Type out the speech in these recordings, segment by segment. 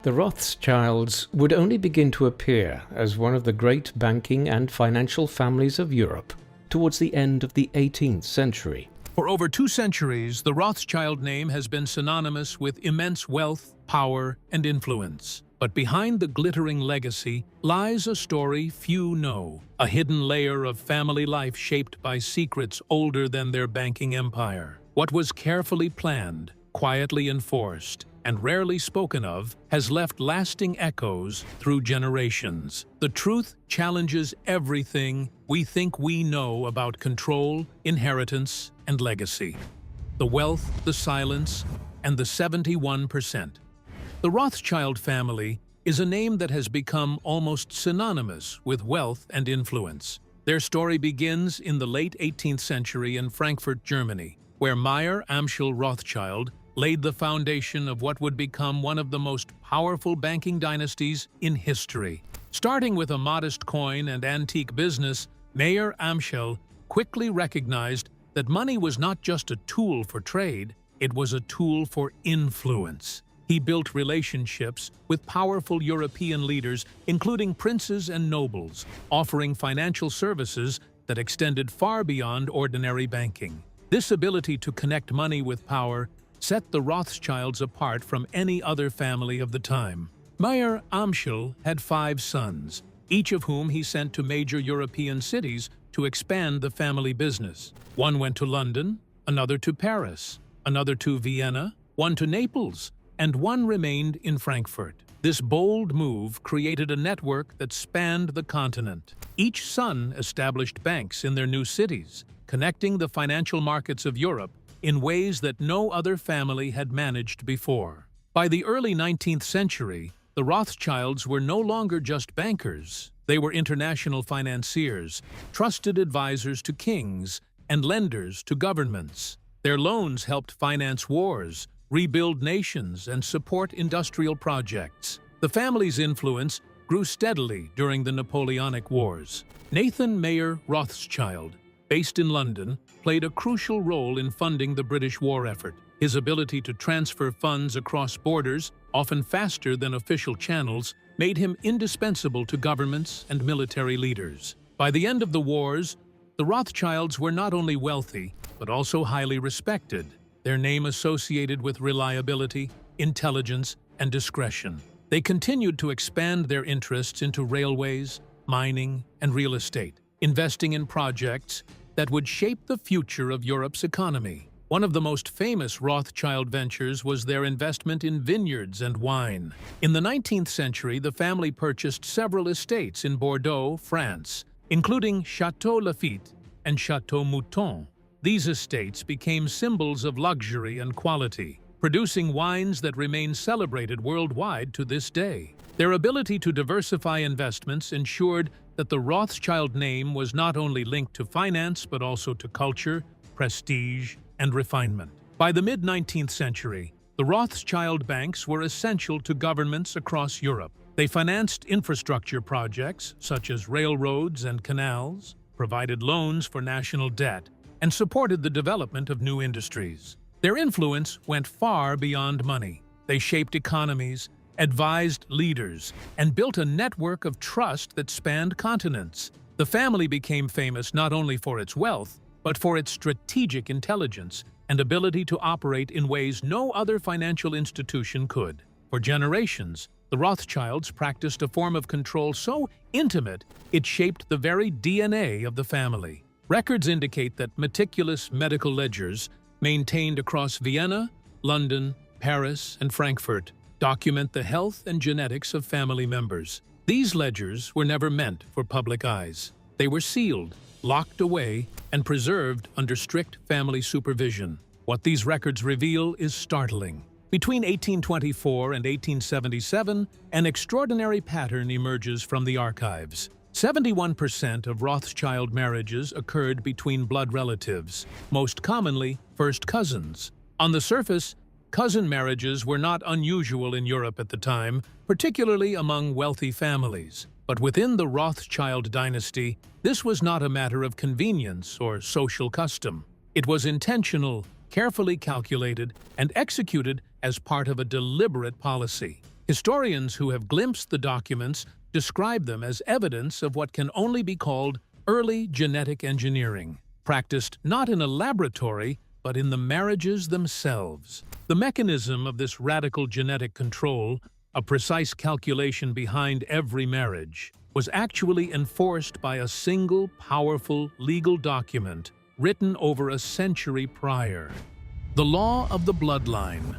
The Rothschilds would only begin to appear as one of the great banking and financial families of Europe towards the end of the 18th century. For over 2 centuries, the Rothschild name has been synonymous with immense wealth, power, and influence. But behind the glittering legacy lies a story few know, a hidden layer of family life shaped by secrets older than their banking empire. What was carefully planned, quietly enforced, and rarely spoken of, has left lasting echoes through generations. The truth challenges everything we think we know about control, inheritance, and legacy. The wealth, the silence, and the 71%. The Rothschild family is a name that has become almost synonymous with wealth and influence. Their story begins in the late 18th century in Frankfurt, Germany, where Meyer Amschel Rothschild laid the foundation of what would become one of the most powerful banking dynasties in history. Starting with a modest coin and antique business, Meyer Amschel quickly recognized that money was not just a tool for trade, it was a tool for influence. He built relationships with powerful European leaders, including princes and nobles, offering financial services that extended far beyond ordinary banking. This ability to connect money with power set the Rothschilds apart from any other family of the time. Meyer Amschel had 5 sons, each of whom he sent to major European cities to expand the family business. One went to London, another to Paris, another to Vienna, one to Naples, and one remained in Frankfurt. This bold move created a network that spanned the continent. Each son established banks in their new cities, connecting the financial markets of Europe in ways that no other family had managed before. By the early 19th century, the Rothschilds were no longer just bankers. They were international financiers, trusted advisors to kings, and lenders to governments. Their loans helped finance wars, rebuild nations, and support industrial projects. The family's influence grew steadily during the Napoleonic Wars. Nathan Mayer Rothschild, based in London, played a crucial role in funding the British war effort. His ability to transfer funds across borders, often faster than official channels, made him indispensable to governments and military leaders. By the end of the wars, the Rothschilds were not only wealthy, but also highly respected, their name associated with reliability, intelligence, and discretion. They continued to expand their interests into railways, mining, and real estate, investing in projects that would shape the future of Europe's economy. One of the most famous Rothschild ventures was their investment in vineyards and wine. In the 19th century, the family purchased several estates in Bordeaux, France, including Château Lafite and Château Mouton. These estates became symbols of luxury and quality, producing wines that remain celebrated worldwide to this day. Their ability to diversify investments ensured that the Rothschild name was not only linked to finance but also to culture, prestige, and refinement. By the mid-19th century, the Rothschild banks were essential to governments across Europe. They financed infrastructure projects such as railroads and canals, provided loans for national debt, and supported the development of new industries. Their influence went far beyond money. They shaped economies, advised leaders, and built a network of trust that spanned continents. The family became famous not only for its wealth, but for its strategic intelligence and ability to operate in ways no other financial institution could. For generations, the Rothschilds practiced a form of control so intimate it shaped the very DNA of the family. Records indicate that meticulous medical ledgers, maintained across Vienna, London, Paris, and Frankfurt, document the health and genetics of family members. These ledgers were never meant for public eyes. They were sealed, locked away, and preserved under strict family supervision. What these records reveal is startling. Between 1824 and 1877, an extraordinary pattern emerges from the archives. 71% of Rothschild marriages occurred between blood relatives, most commonly first cousins. On the surface, cousin marriages were not unusual in Europe at the time, particularly among wealthy families. But within the Rothschild dynasty, this was not a matter of convenience or social custom. It was intentional, carefully calculated, and executed as part of a deliberate policy. Historians who have glimpsed the documents describe them as evidence of what can only be called early genetic engineering, practiced not in a laboratory, but in the marriages themselves. The mechanism of this radical genetic control, a precise calculation behind every marriage, was actually enforced by a single powerful legal document written over a century prior. The law of the bloodline.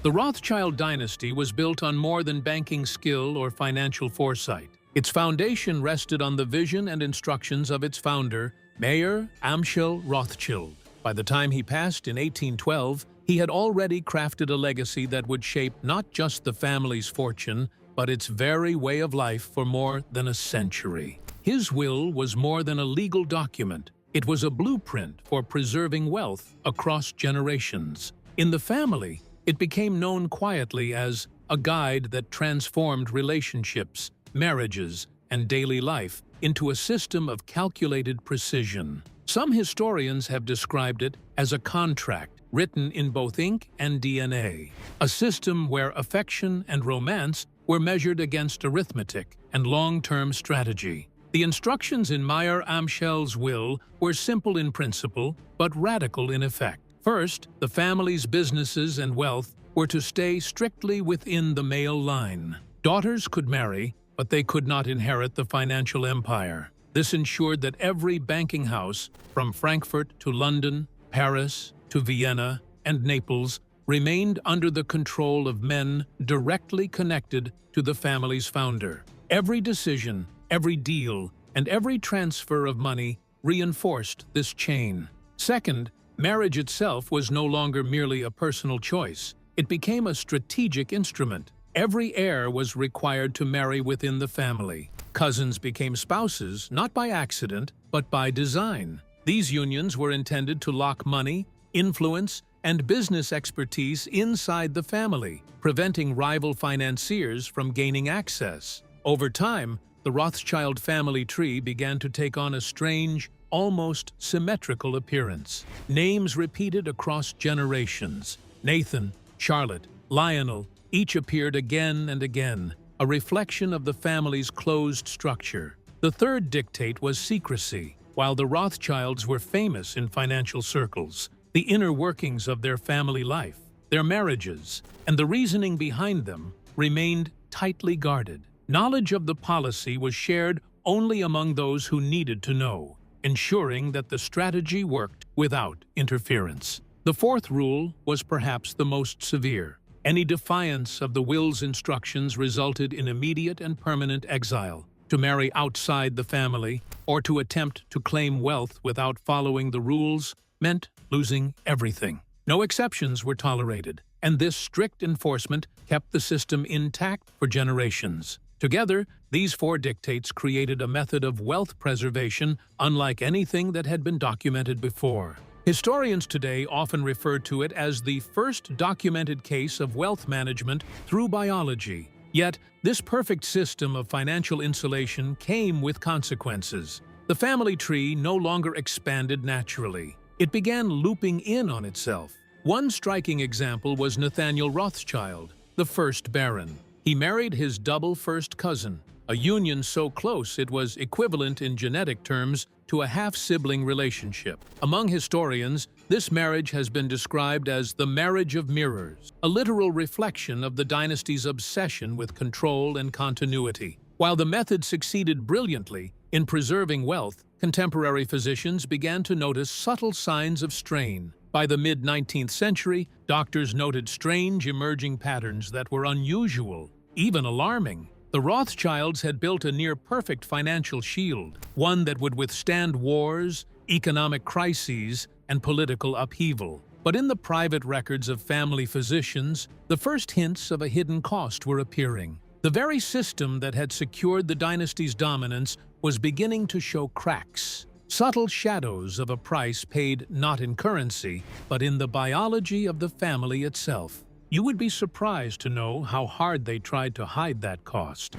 The Rothschild dynasty was built on more than banking skill or financial foresight. Its foundation rested on the vision and instructions of its founder, Meyer Amschel Rothschild. By the time he passed in 1812, he had already crafted a legacy that would shape not just the family's fortune, but its very way of life for more than a century. His will was more than a legal document. It was a blueprint for preserving wealth across generations. In the family, it became known quietly as a guide that transformed relationships, marriages, and daily life into a system of calculated precision. Some historians have described it as a contract written in both ink and DNA, a system where affection and romance were measured against arithmetic and long-term strategy. The instructions in Meyer Amschel's will were simple in principle, but radical in effect. First, the family's businesses and wealth were to stay strictly within the male line. Daughters could marry, but they could not inherit the financial empire. This ensured that every banking house, from Frankfurt to London, Paris to Vienna, and Naples, remained under the control of men directly connected to the family's founder. Every decision, every deal, and every transfer of money reinforced this chain. Second, marriage itself was no longer merely a personal choice. It became a strategic instrument. Every heir was required to marry within the family. Cousins became spouses, not by accident, but by design. These unions were intended to lock money, influence, and business expertise inside the family, preventing rival financiers from gaining access. Over time, the Rothschild family tree began to take on a strange, almost symmetrical appearance. Names repeated across generations. Nathan, Charlotte, Lionel, each appeared again and again, a reflection of the family's closed structure. The third dictate was secrecy. While the Rothschilds were famous in financial circles, the inner workings of their family life, their marriages, and the reasoning behind them remained tightly guarded. Knowledge of the policy was shared only among those who needed to know, ensuring that the strategy worked without interference. The fourth rule was perhaps the most severe. Any defiance of the will's instructions resulted in immediate and permanent exile. To marry outside the family or to attempt to claim wealth without following the rules meant losing everything. No exceptions were tolerated, and this strict enforcement kept the system intact for generations. Together, these four dictates created a method of wealth preservation unlike anything that had been documented before. Historians today often refer to it as the first documented case of wealth management through biology. Yet, this perfect system of financial insulation came with consequences. The family tree no longer expanded naturally. It began looping in on itself. One striking example was Nathaniel Rothschild, the first Baron. He married his double first cousin, a union so close it was equivalent in genetic terms to a half-sibling relationship. Among historians, this marriage has been described as the marriage of mirrors, a literal reflection of the dynasty's obsession with control and continuity. While the method succeeded brilliantly in preserving wealth, contemporary physicians began to notice subtle signs of strain. By the mid-19th century, doctors noted strange emerging patterns that were unusual, even alarming. The Rothschilds had built a near-perfect financial shield, one that would withstand wars, economic crises, and political upheaval. But in the private records of family physicians, the first hints of a hidden cost were appearing. The very system that had secured the dynasty's dominance was beginning to show cracks, subtle shadows of a price paid not in currency, but in the biology of the family itself. You would be surprised to know how hard they tried to hide that cost.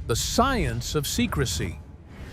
The science of secrecy.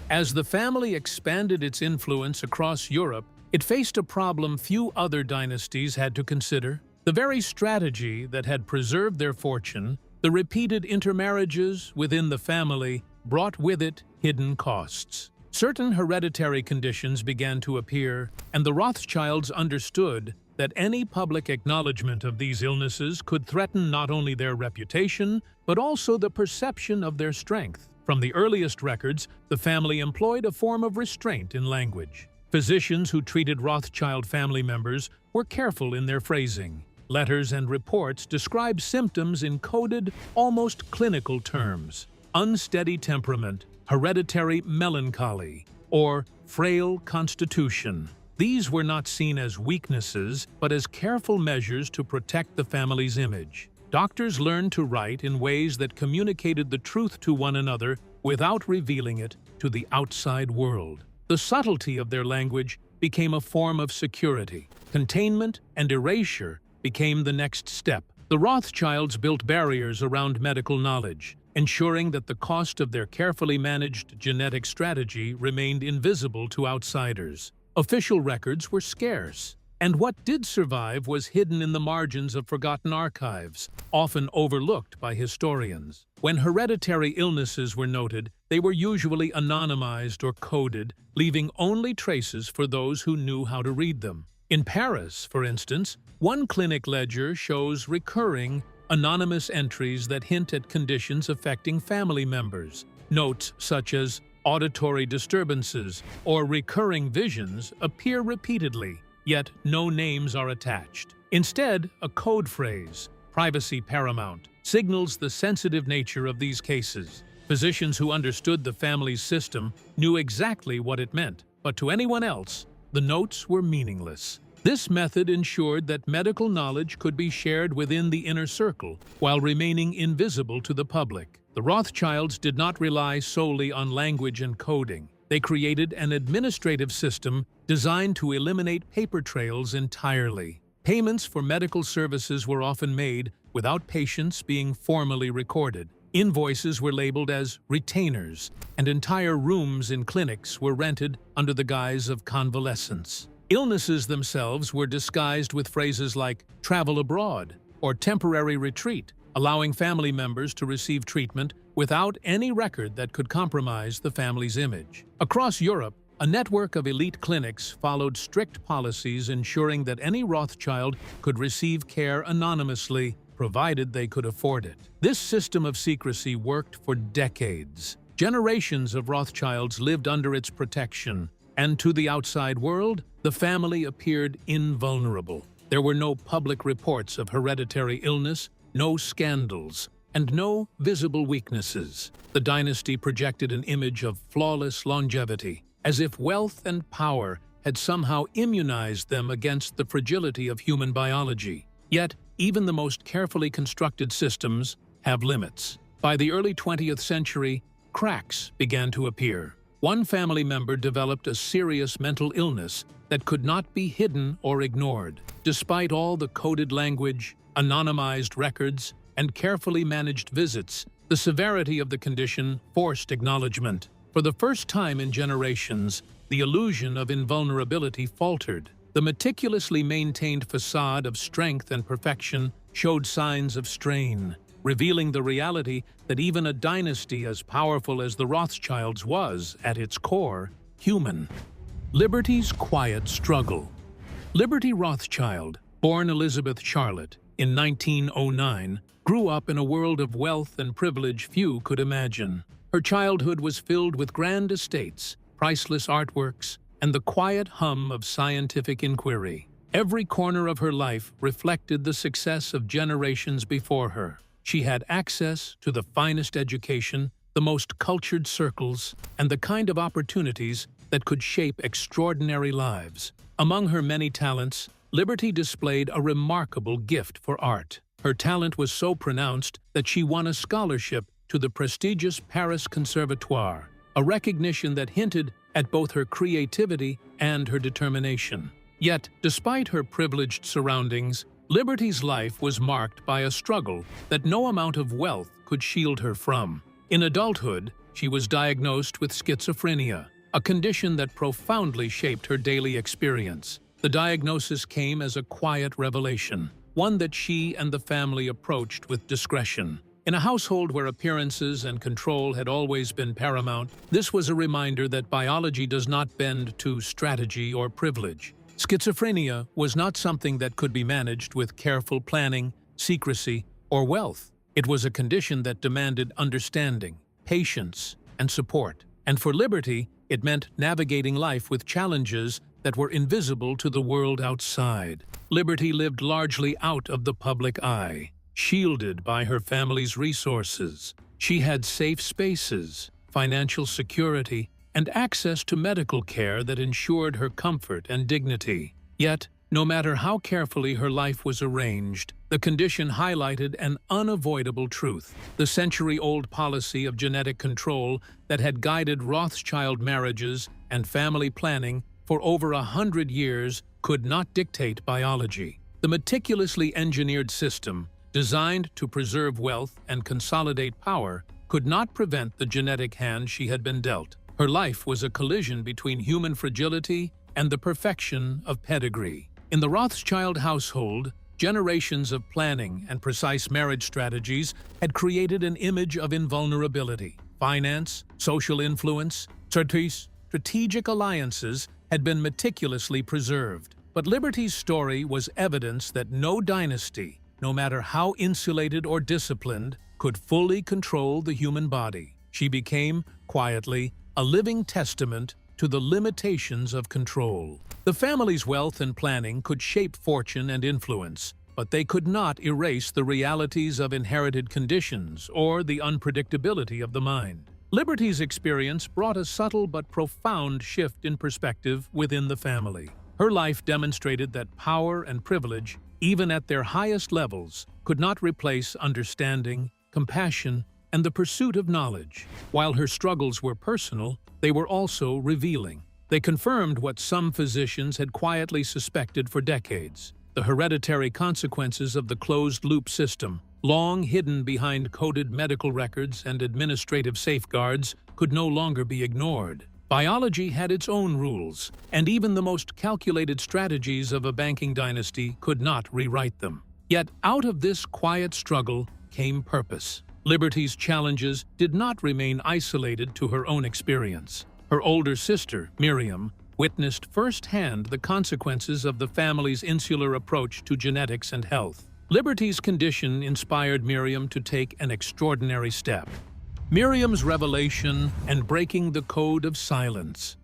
As the family expanded its influence across Europe, it faced a problem few other dynasties had to consider. The very strategy that had preserved their fortune, The repeated intermarriages within the family brought with it hidden costs. Certain hereditary conditions began to appear, and the Rothschilds understood that any public acknowledgement of these illnesses could threaten not only their reputation, but also the perception of their strength. From the earliest records, the family employed a form of restraint in language. Physicians who treated Rothschild family members were careful in their phrasing. Letters and reports describe symptoms in coded, almost clinical terms: unsteady temperament, hereditary melancholy, or frail constitution. These were not seen as weaknesses, but as careful measures to protect the family's image. Doctors learned to write in ways that communicated the truth to one another without revealing it to the outside world. The subtlety of their language became a form of security. Containment and erasure became the next step. The Rothschilds built barriers around medical knowledge, ensuring that the cost of their carefully managed genetic strategy remained invisible to outsiders. Official records were scarce, and what did survive was hidden in the margins of forgotten archives, often overlooked by historians. When hereditary illnesses were noted, they were usually anonymized or coded, leaving only traces for those who knew how to read them. In Paris, for instance, one clinic ledger shows recurring, anonymous entries that hint at conditions affecting family members. Notes such as auditory disturbances or recurring visions appear repeatedly, yet no names are attached. Instead, a code phrase, privacy paramount, signals the sensitive nature of these cases. Physicians who understood the family's system knew exactly what it meant, but to anyone else, the notes were meaningless. This method ensured that medical knowledge could be shared within the inner circle while remaining invisible to the public. The Rothschilds did not rely solely on language and coding. They created an administrative system designed to eliminate paper trails entirely. Payments for medical services were often made without patients being formally recorded. Invoices were labeled as retainers, and entire rooms in clinics were rented under the guise of convalescence. Illnesses themselves were disguised with phrases like travel abroad or temporary retreat, allowing family members to receive treatment without any record that could compromise the family's image. Across Europe, a network of elite clinics followed strict policies ensuring that any Rothschild could receive care anonymously, provided they could afford it. This system of secrecy worked for decades. Generations of Rothschilds lived under its protection, and to the outside world, the family appeared invulnerable. There were no public reports of hereditary illness, no scandals, and no visible weaknesses. The dynasty projected an image of flawless longevity, as if wealth and power had somehow immunized them against the fragility of human biology. Yet, even the most carefully constructed systems have limits. By the early 20th century, cracks began to appear. One family member developed a serious mental illness that could not be hidden or ignored. Despite all the coded language, anonymized records, and carefully managed visits, the severity of the condition forced acknowledgement. For the first time in generations, the illusion of invulnerability faltered. The meticulously maintained facade of strength and perfection showed signs of strain, revealing the reality that even a dynasty as powerful as the Rothschilds was, at its core, human. Liberty's quiet struggle. Liberty Rothschild, born Elizabeth Charlotte in 1909, grew up in a world of wealth and privilege few could imagine. Her childhood was filled with grand estates, priceless artworks, and the quiet hum of scientific inquiry. Every corner of her life reflected the success of generations before her. She had access to the finest education, the most cultured circles, and the kind of opportunities that could shape extraordinary lives. Among her many talents, Liberty displayed a remarkable gift for art. Her talent was so pronounced that she won a scholarship to the prestigious Paris Conservatoire, a recognition that hinted at both her creativity and her determination. Yet, despite her privileged surroundings, Liberty's life was marked by a struggle that no amount of wealth could shield her from. In adulthood, she was diagnosed with schizophrenia, a condition that profoundly shaped her daily experience. The diagnosis came as a quiet revelation, one that she and the family approached with discretion. In a household where appearances and control had always been paramount, this was a reminder that biology does not bend to strategy or privilege. Schizophrenia was not something that could be managed with careful planning, secrecy, or wealth. It was a condition that demanded understanding, patience, and support. And for Liberty, it meant navigating life with challenges that were invisible to the world outside. Liberty lived largely out of the public eye, shielded by her family's resources. She had safe spaces, financial security, and access to medical care that ensured her comfort and dignity. Yet, no matter how carefully her life was arranged, the condition highlighted an unavoidable truth. The century-old policy of genetic control that had guided Rothschild marriages and family planning for over 100 years could not dictate biology. The meticulously engineered system, designed to preserve wealth and consolidate power, could not prevent the genetic hand she had been dealt. Her life was a collision between human fragility and the perfection of pedigree. In the Rothschild household, generations of planning and precise marriage strategies had created an image of invulnerability. Finance, social influence, strategic alliances had been meticulously preserved. But Liberty's story was evidence that no dynasty, no matter how insulated or disciplined, could fully control the human body. She became, quietly, a living testament to the limitations of control. The family's wealth and planning could shape fortune and influence, but they could not erase the realities of inherited conditions or the unpredictability of the mind. Liberty's experience brought a subtle but profound shift in perspective within the family. Her life demonstrated that power and privilege, even at their highest levels, could not replace understanding, compassion, and the pursuit of knowledge. While her struggles were personal, they were also revealing. They confirmed what some physicians had quietly suspected for decades: the hereditary consequences of the closed-loop system, long hidden behind coded medical records and administrative safeguards, could no longer be ignored. Biology had its own rules, and even the most calculated strategies of a banking dynasty could not rewrite them. Yet out of this quiet struggle came purpose. Liberty's challenges did not remain isolated to her own experience. Her older sister, Miriam, witnessed firsthand the consequences of the family's insular approach to genetics and health. Liberty's condition inspired Miriam to take an extraordinary step: Miriam's revelation and breaking the code of silence.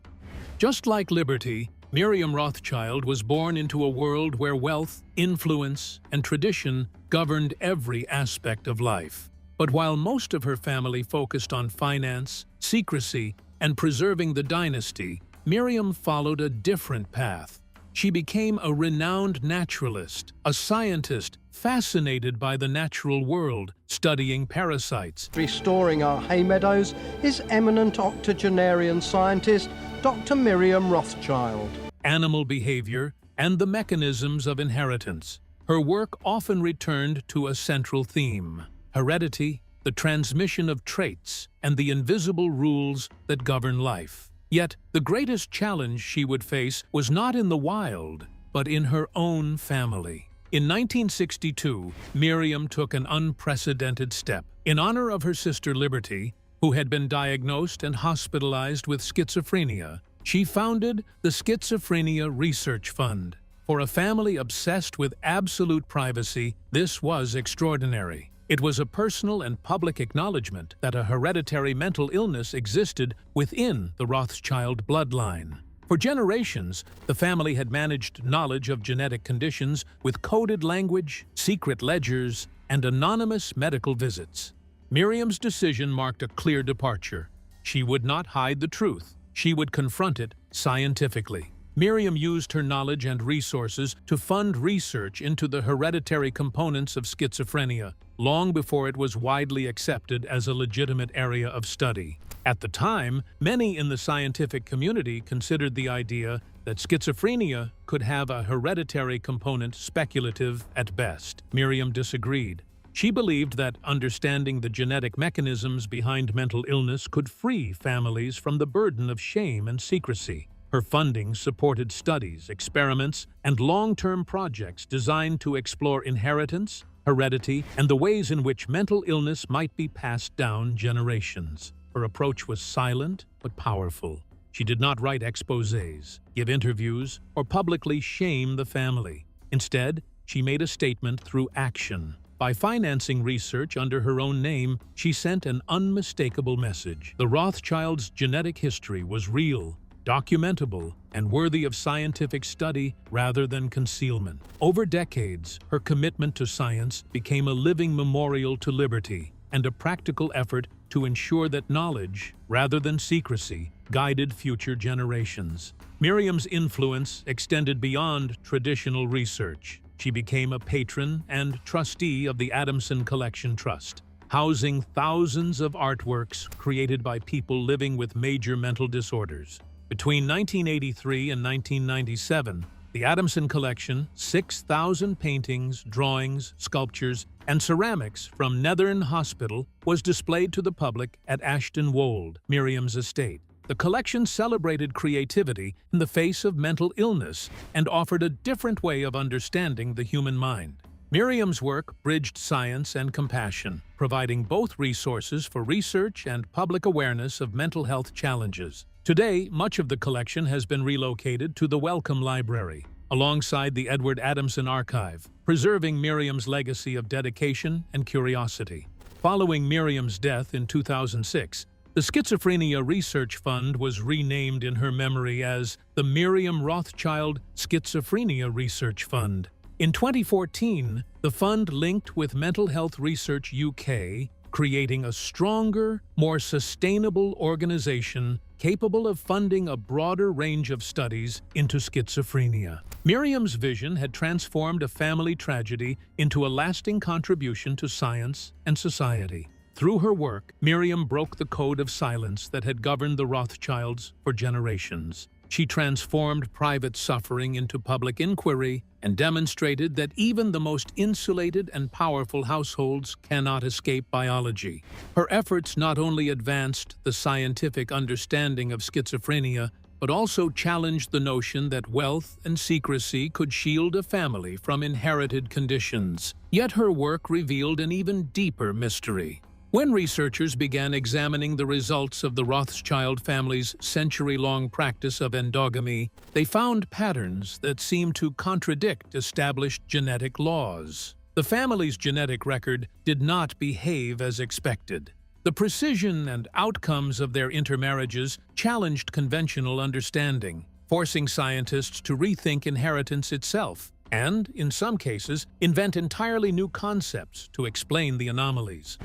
Just like Liberty, Miriam Rothschild was born into a world where wealth, influence, and tradition governed every aspect of life. But while most of her family focused on finance, secrecy, and preserving the dynasty, Miriam followed a different path. She became a renowned naturalist, a scientist fascinated by the natural world, studying parasites. Restoring our hay meadows is eminent octogenarian scientist Dr. Miriam Rothschild. Animal behavior, and the mechanisms of inheritance. Her work often returned to a central theme: heredity, the transmission of traits, and the invisible rules that govern life. Yet, the greatest challenge she would face was not in the wild, but in her own family. In 1962, Miriam took an unprecedented step. In honor of her sister Liberty, who had been diagnosed and hospitalized with schizophrenia, she founded the Schizophrenia Research Fund. For a family obsessed with absolute privacy, this was extraordinary. It was a personal and public acknowledgement that a hereditary mental illness existed within the Rothschild bloodline. For generations, the family had managed knowledge of genetic conditions with coded language, secret ledgers, and anonymous medical visits. Miriam's decision marked a clear departure. She would not hide the truth. She would confront it scientifically. Miriam used her knowledge and resources to fund research into the hereditary components of schizophrenia, long before it was widely accepted as a legitimate area of study. At the time, many in the scientific community considered the idea that schizophrenia could have a hereditary component speculative at best. Miriam disagreed. She believed that understanding the genetic mechanisms behind mental illness could free families from the burden of shame and secrecy. Her funding supported studies, experiments, and long-term projects designed to explore inheritance, heredity, and the ways in which mental illness might be passed down generations. Her approach was silent but powerful. She did not write exposés, give interviews, or publicly shame the family. Instead, she made a statement through action. By financing research under her own name, she sent an unmistakable message. The Rothschilds' genetic history was real, documentable, and worthy of scientific study rather than concealment. Over decades, her commitment to science became a living memorial to liberty and a practical effort to ensure that knowledge, rather than secrecy, guided future generations. Miriam's influence extended beyond traditional research. She became a patron and trustee of the Adamson Collection Trust, housing thousands of artworks created by people living with major mental disorders. Between 1983 and 1997, the Adamson Collection, 6,000 paintings, drawings, sculptures, and ceramics from Netherton Hospital, was displayed to the public at Ashton Wold, Miriam's estate. The collection celebrated creativity in the face of mental illness and offered a different way of understanding the human mind. Miriam's work bridged science and compassion, providing both resources for research and public awareness of mental health challenges. Today, much of the collection has been relocated to the Wellcome Library, alongside the Edward Adamson Archive, preserving Miriam's legacy of dedication and curiosity. Following Miriam's death in 2006, the Schizophrenia Research Fund was renamed in her memory as the Miriam Rothschild Schizophrenia Research Fund. In 2014, the fund linked with Mental Health Research UK, creating a stronger, more sustainable organization capable of funding a broader range of studies into schizophrenia. Miriam's vision had transformed a family tragedy into a lasting contribution to science and society. Through her work, Miriam broke the code of silence that had governed the Rothschilds for generations. She transformed private suffering into public inquiry and demonstrated that even the most insulated and powerful households cannot escape biology. Her efforts not only advanced the scientific understanding of schizophrenia, but also challenged the notion that wealth and secrecy could shield a family from inherited conditions. Yet her work revealed an even deeper mystery. When researchers began examining the results of the Rothschild family's century-long practice of endogamy, they found patterns that seemed to contradict established genetic laws. The family's genetic record did not behave as expected. The precision and outcomes of their intermarriages challenged conventional understanding, forcing scientists to rethink inheritance itself and, in some cases, invent entirely new concepts to explain the anomalies.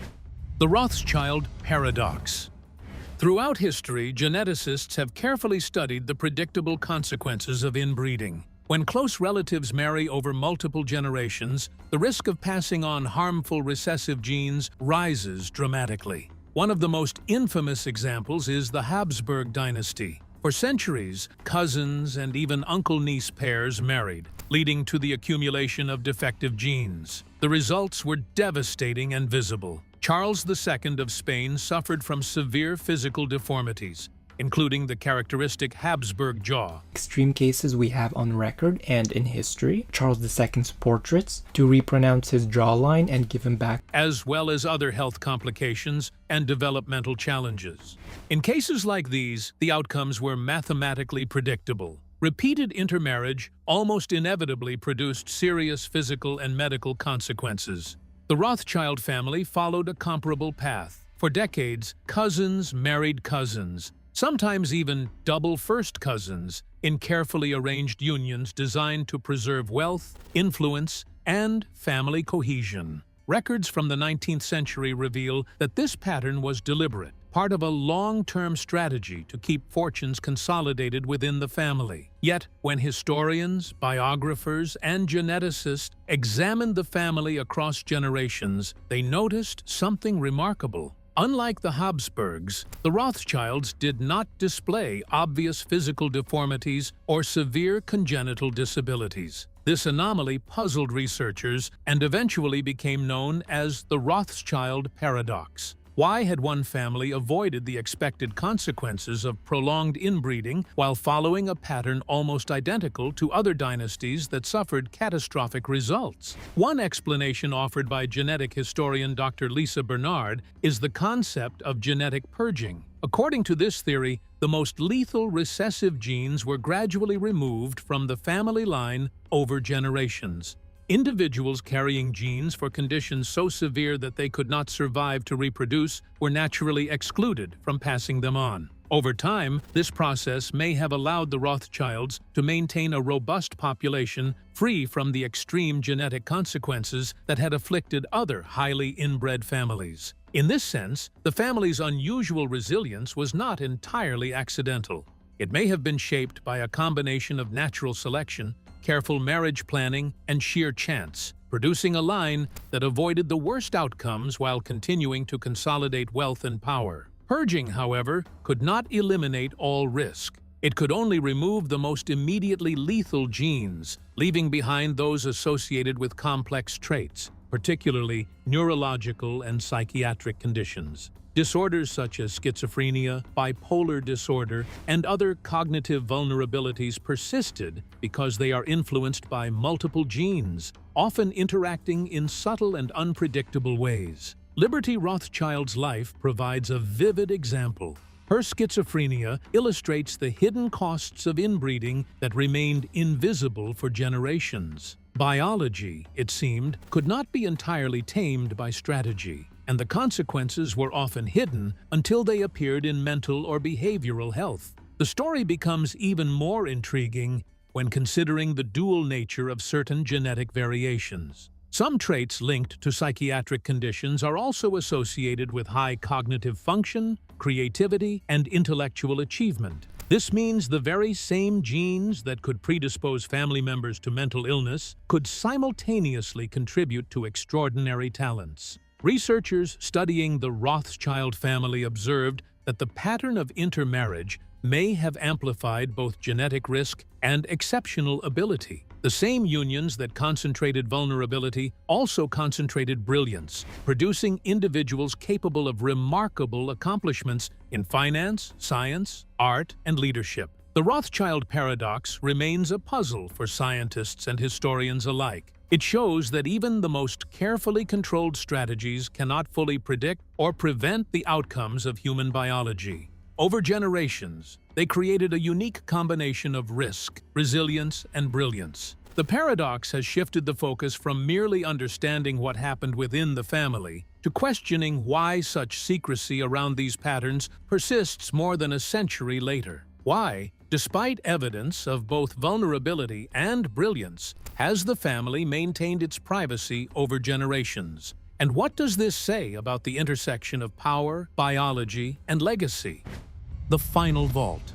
The Rothschild paradox. Throughout history, geneticists have carefully studied the predictable consequences of inbreeding. When close relatives marry over multiple generations, the risk of passing on harmful recessive genes rises dramatically. One of the most infamous examples is the Habsburg dynasty. For centuries, cousins and even uncle-niece pairs married, leading to the accumulation of defective genes. The results were devastating and visible. Charles II of Spain suffered from severe physical deformities, including the characteristic Habsburg jaw. Extreme cases we have on record and in history, Charles II's portraits, to repronounce his jawline and give him back, as well as other health complications and developmental challenges. In cases like these, the outcomes were mathematically predictable. Repeated intermarriage almost inevitably produced serious physical and medical consequences. The Rothschild family followed a comparable path. For decades, cousins married cousins, sometimes even double first cousins, in carefully arranged unions designed to preserve wealth, influence, and family cohesion. Records from the 19th century reveal that this pattern was deliberate, part of a long-term strategy to keep fortunes consolidated within the family. Yet, when historians, biographers, and geneticists examined the family across generations, they noticed something remarkable. Unlike the Habsburgs, the Rothschilds did not display obvious physical deformities or severe congenital disabilities. This anomaly puzzled researchers and eventually became known as the Rothschild paradox. Why had one family avoided the expected consequences of prolonged inbreeding while following a pattern almost identical to other dynasties that suffered catastrophic results? One explanation offered by genetic historian Dr. Lisa Bernard is the concept of genetic purging. According to this theory, the most lethal recessive genes were gradually removed from the family line over generations. Individuals carrying genes for conditions so severe that they could not survive to reproduce were naturally excluded from passing them on. Over time, this process may have allowed the Rothschilds to maintain a robust population free from the extreme genetic consequences that had afflicted other highly inbred families. In this sense, the family's unusual resilience was not entirely accidental. It may have been shaped by a combination of natural selection, careful marriage planning, and sheer chance, producing a line that avoided the worst outcomes while continuing to consolidate wealth and power. Purging, however, could not eliminate all risk. It could only remove the most immediately lethal genes, leaving behind those associated with complex traits, particularly neurological and psychiatric conditions. Disorders such as schizophrenia, bipolar disorder, and other cognitive vulnerabilities persisted because they are influenced by multiple genes, often interacting in subtle and unpredictable ways. Liberty Rothschild's life provides a vivid example. Her schizophrenia illustrates the hidden costs of inbreeding that remained invisible for generations. Biology, it seemed, could not be entirely tamed by strategy, and the consequences were often hidden until they appeared in mental or behavioral health. The story becomes even more intriguing when considering the dual nature of certain genetic variations. Some traits linked to psychiatric conditions are also associated with high cognitive function, creativity, and intellectual achievement. This means the very same genes that could predispose family members to mental illness could simultaneously contribute to extraordinary talents. Researchers studying the Rothschild family observed that the pattern of intermarriage may have amplified both genetic risk and exceptional ability. The same unions that concentrated vulnerability also concentrated brilliance, producing individuals capable of remarkable accomplishments in finance, science, art, and leadership. The Rothschild paradox remains a puzzle for scientists and historians alike. It shows that even the most carefully controlled strategies cannot fully predict or prevent the outcomes of human biology. Over generations, they created a unique combination of risk, resilience, and brilliance. The paradox has shifted the focus from merely understanding what happened within the family to questioning why such secrecy around these patterns persists more than a century later. Why, despite evidence of both vulnerability and brilliance, has the family maintained its privacy over generations? And what does this say about the intersection of power, biology, and legacy? The final vault.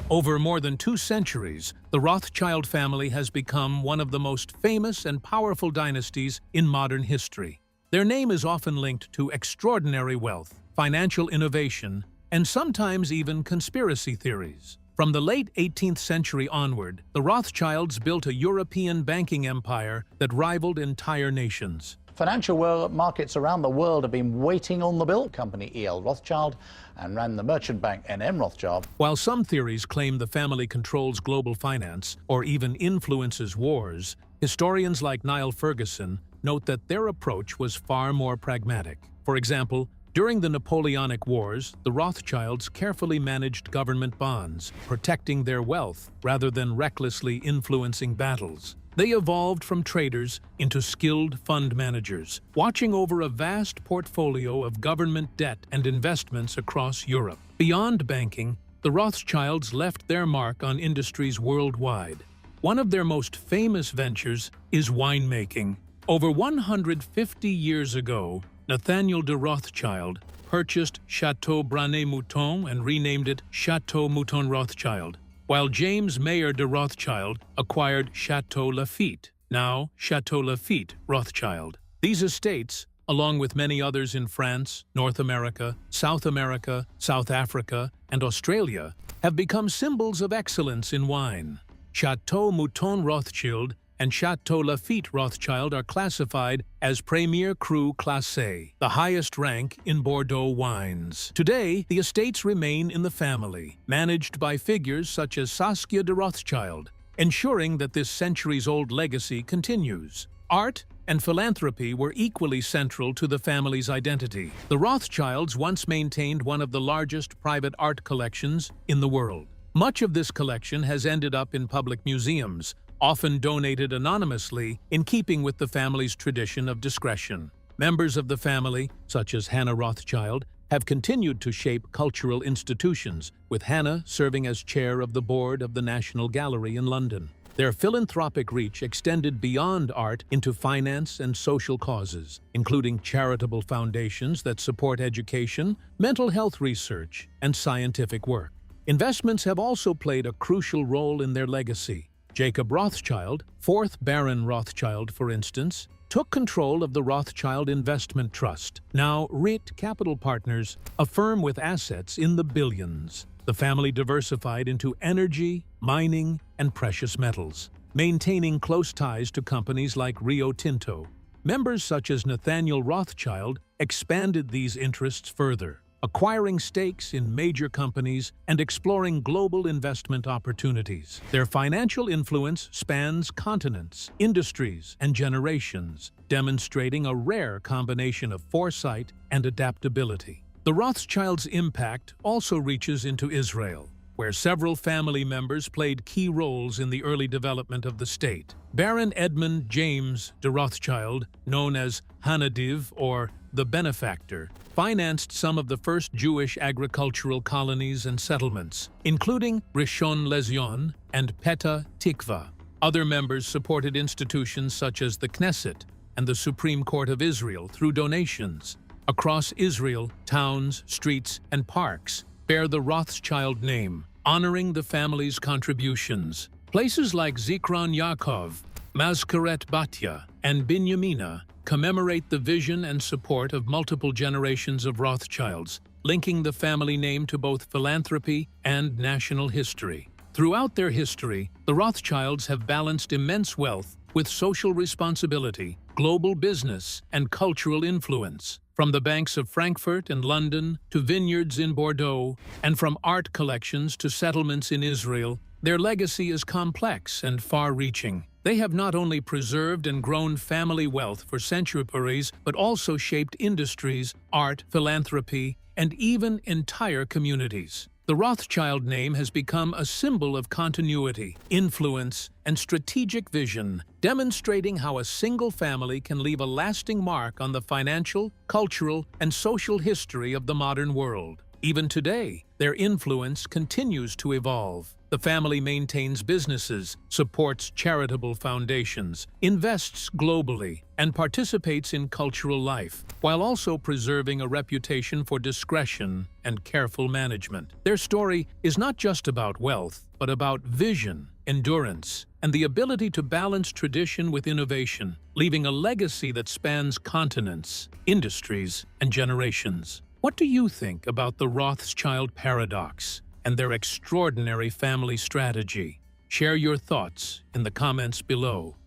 Over more than 2 centuries, the Rothschild family has become one of the most famous and powerful dynasties in modern history. Their name is often linked to extraordinary wealth, financial innovation, and sometimes even conspiracy theories. From the late 18th century onward, the Rothschilds built a European banking empire that rivaled entire nations. Financial markets around the world have been waiting on the bill. Company E.L. Rothschild and ran the merchant bank N.M. Rothschild. While some theories claim the family controls global finance or even influences wars, historians like Niall Ferguson note that their approach was far more pragmatic. For example, during the Napoleonic Wars, the Rothschilds carefully managed government bonds, protecting their wealth rather than recklessly influencing battles. They evolved from traders into skilled fund managers, watching over a vast portfolio of government debt and investments across Europe. Beyond banking, the Rothschilds left their mark on industries worldwide. One of their most famous ventures is winemaking. Over 150 years ago, Nathaniel de Rothschild purchased Chateau Branet-Mouton and renamed it Chateau Mouton Rothschild, while James Meyer de Rothschild acquired Chateau Lafite, now Chateau Lafite Rothschild. These estates, along with many others in France, North America, South Africa, and Australia, have become symbols of excellence in wine. Chateau Mouton Rothschild and Chateau Lafite Rothschild are classified as Premier Cru Classé, the highest rank in Bordeaux wines. Today, the estates remain in the family, managed by figures such as Saskia de Rothschild, ensuring that this centuries-old legacy continues. Art and philanthropy were equally central to the family's identity. The Rothschilds once maintained one of the largest private art collections in the world. Much of this collection has ended up in public museums, often donated anonymously in keeping with the family's tradition of discretion. Members of the family, such as Hannah Rothschild, have continued to shape cultural institutions, with Hannah serving as chair of the board of the National Gallery in London. Their philanthropic reach extended beyond art into finance and social causes, including charitable foundations that support education, mental health research, and scientific work. Investments have also played a crucial role in their legacy. Jacob Rothschild, 4th Baron Rothschild, for instance, took control of the Rothschild Investment Trust, now RIT Capital Partners, a firm with assets in the billions. The family diversified into energy, mining, and precious metals, maintaining close ties to companies like Rio Tinto. Members such as Nathaniel Rothschild expanded these interests further, acquiring stakes in major companies and exploring global investment opportunities. Their financial influence spans continents, industries, and generations, demonstrating a rare combination of foresight and adaptability. The Rothschilds' impact also reaches into Israel, where several family members played key roles in the early development of the state. Baron Edmund James de Rothschild, known as Hanadiv or the Benefactor, financed some of the first Jewish agricultural colonies and settlements, including Rishon LeZion and Petah Tikva. Other members supported institutions such as the Knesset and the Supreme Court of Israel through donations. Across Israel, towns, streets, and parks bear the Rothschild name, honoring the family's contributions. Places like Zikron Yaakov, Mazkaret Batya, and Binyamina commemorate the vision and support of multiple generations of Rothschilds, linking the family name to both philanthropy and national history. Throughout their history, the Rothschilds have balanced immense wealth with social responsibility, global business, and cultural influence. From the banks of Frankfurt and London to vineyards in Bordeaux, and from art collections to settlements in Israel, their legacy is complex and far-reaching. They have not only preserved and grown family wealth for centuries, but also shaped industries, art, philanthropy, and even entire communities. The Rothschild name has become a symbol of continuity, influence, and strategic vision, demonstrating how a single family can leave a lasting mark on the financial, cultural, and social history of the modern world. Even today, their influence continues to evolve. The family maintains businesses, supports charitable foundations, invests globally, and participates in cultural life, while also preserving a reputation for discretion and careful management. Their story is not just about wealth, but about vision, endurance, and the ability to balance tradition with innovation, leaving a legacy that spans continents, industries, and generations. What do you think about the Rothschild paradox and their extraordinary family strategy? Share your thoughts in the comments below.